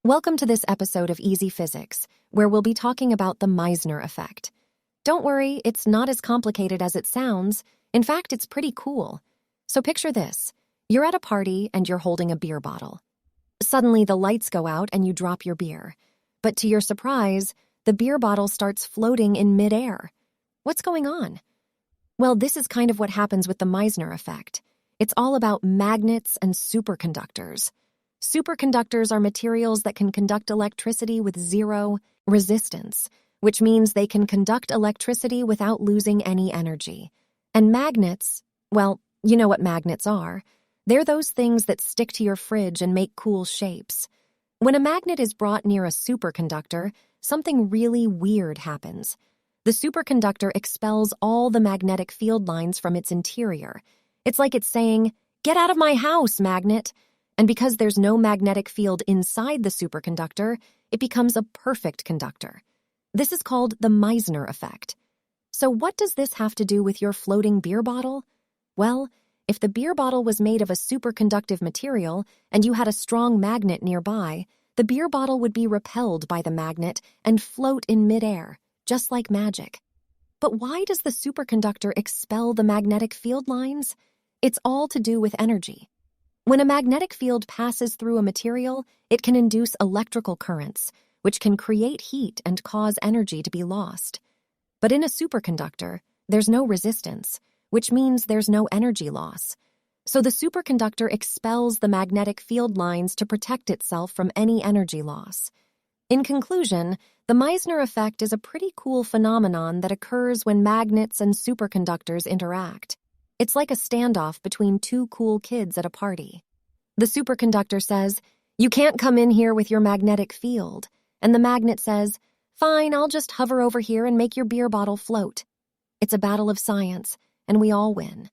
Welcome to this episode of Easy Physics, where we'll be talking about the Meissner effect. Don't worry, it's not as complicated as it sounds. In fact, it's pretty cool. So picture this. You're at a party and you're holding a beer bottle. Suddenly, the lights go out and you drop your beer. But to your surprise, the beer bottle starts floating in midair. What's going on? Well, this is kind of what happens with the Meissner effect. It's all about magnets and superconductors. Superconductors are materials that can conduct electricity with zero resistance, which means they can conduct electricity without losing any energy. And magnets, well, you know what magnets are. They're those things that stick to your fridge and make cool shapes. When a magnet is brought near a superconductor, something really weird happens. The superconductor expels all the magnetic field lines from its interior. It's like it's saying, "Get out of my house, magnet." And because there's no magnetic field inside the superconductor, it becomes a perfect conductor. This is called the Meissner effect. So what does this have to do with your floating beer bottle? Well, if the beer bottle was made of a superconductive material and you had a strong magnet nearby, the beer bottle would be repelled by the magnet and float in midair, just like magic. But why does the superconductor expel the magnetic field lines? It's all to do with energy. When a magnetic field passes through a material, it can induce electrical currents, which can create heat and cause energy to be lost. But in a superconductor, there's no resistance, which means there's no energy loss. So the superconductor expels the magnetic field lines to protect itself from any energy loss. In conclusion, the Meissner effect is a pretty cool phenomenon that occurs when magnets and superconductors interact. It's like a standoff between two cool kids at a party. The superconductor says, "You can't come in here with your magnetic field." And the magnet says, "Fine, I'll just hover over here and make your beer bottle float." It's a battle of science, and we all win.